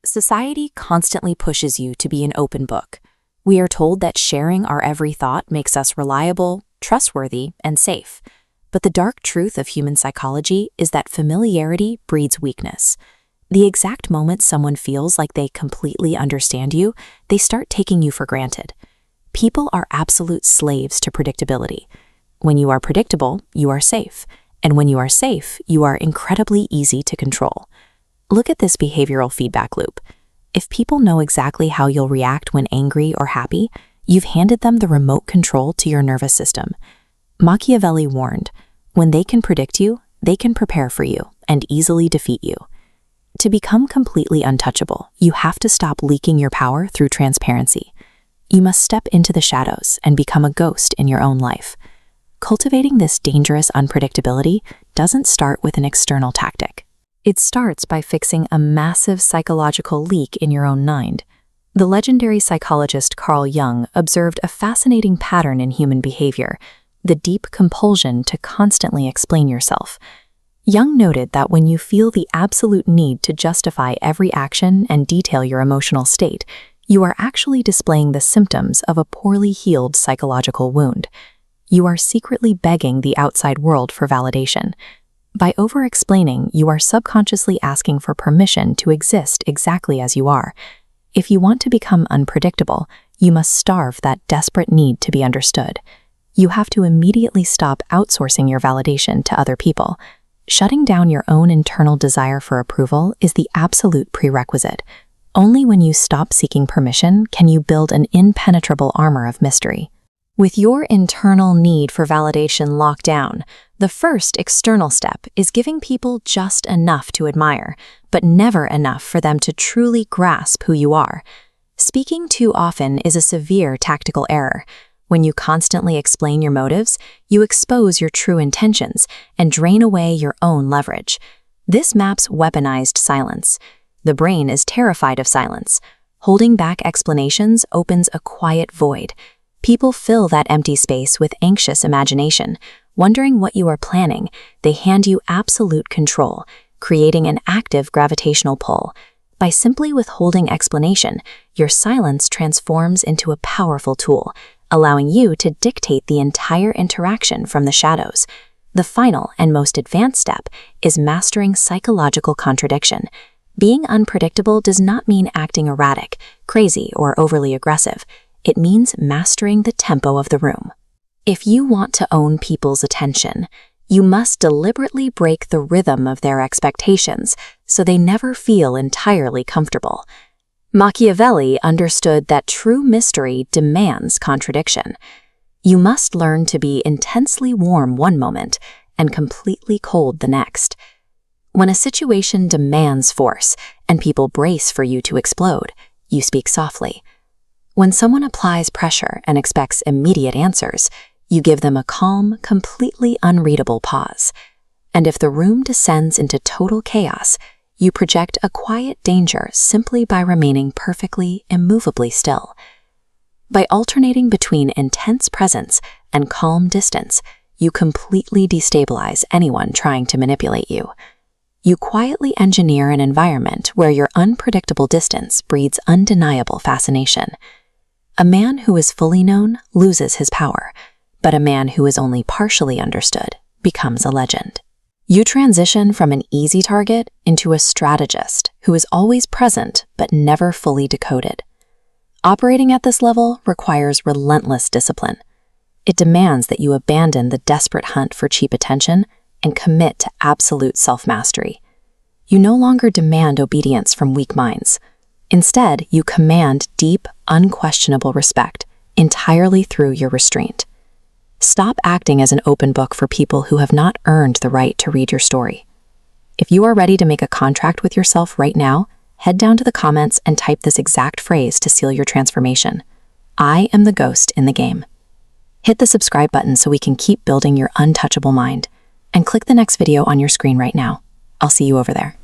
Society constantly pushes you to be an open book. We are told that sharing our every thought makes us reliable, trustworthy, and safe. But the dark truth of human psychology is that familiarity breeds weakness. The exact moment someone feels like they completely understand you, they start taking you for granted. People are absolute slaves to predictability. When you are predictable, you are safe. And when you are safe, you are incredibly easy to control. Look at this behavioral feedback loop. If people know exactly how you'll react when angry or happy, you've handed them the remote control to your nervous system. Machiavelli warned, when they can predict you, they can prepare for you and easily defeat you. To become completely untouchable, you have to stop leaking your power through transparency. You must step into the shadows and become a ghost in your own life. Cultivating this dangerous unpredictability doesn't start with an external tactic. It starts by fixing a massive psychological leak in your own mind. The legendary psychologist Carl Jung observed a fascinating pattern in human behavior, the deep compulsion to constantly explain yourself. Jung noted that when you feel the absolute need to justify every action and detail your emotional state, you are actually displaying the symptoms of a poorly healed psychological wound. You are secretly begging the outside world for validation. By over-explaining, you are subconsciously asking for permission to exist exactly as you are. If you want to become unpredictable, you must starve that desperate need to be understood. You have to immediately stop outsourcing your validation to other people. Shutting down your own internal desire for approval is the absolute prerequisite. Only when you stop seeking permission can you build an impenetrable armor of mystery. With your internal need for validation locked down, the first external step is giving people just enough to admire, but never enough for them to truly grasp who you are. Speaking too often is a severe tactical error. When you constantly explain your motives, you expose your true intentions and drain away your own leverage. This maps weaponized silence. The brain is terrified of silence. Holding back explanations opens a quiet void. People fill that empty space with anxious imagination. Wondering what you are planning, they hand you absolute control, creating an active gravitational pull. By simply withholding explanation, your silence transforms into a powerful tool, allowing you to dictate the entire interaction from the shadows. The final and most advanced step is mastering psychological contradiction. Being unpredictable does not mean acting erratic, crazy, or overly aggressive. It means mastering the tempo of the room. If you want to own people's attention, you must deliberately break the rhythm of their expectations so they never feel entirely comfortable. Machiavelli understood that true mystery demands contradiction. You must learn to be intensely warm one moment and completely cold the next. When a situation demands force and people brace for you to explode, you speak softly. When someone applies pressure and expects immediate answers, you give them a calm, completely unreadable pause. And if the room descends into total chaos, you project a quiet danger simply by remaining perfectly, immovably still. By alternating between intense presence and calm distance, you completely destabilize anyone trying to manipulate you. You quietly engineer an environment where your unpredictable distance breeds undeniable fascination. A man who is fully known loses his power, but a man who is only partially understood becomes a legend. You transition from an easy target into a strategist who is always present but never fully decoded. Operating at this level requires relentless discipline. It demands that you abandon the desperate hunt for cheap attention and commit to absolute self-mastery. You no longer demand obedience from weak minds. Instead, you command deep, unquestionable respect entirely through your restraint. Stop acting as an open book for people who have not earned the right to read your story. If you are ready to make a contract with yourself right now, head down to the comments and type this exact phrase to seal your transformation. I am the ghost in the game. Hit the subscribe button so we can keep building your untouchable mind, and click the next video on your screen right now. I'll see you over there.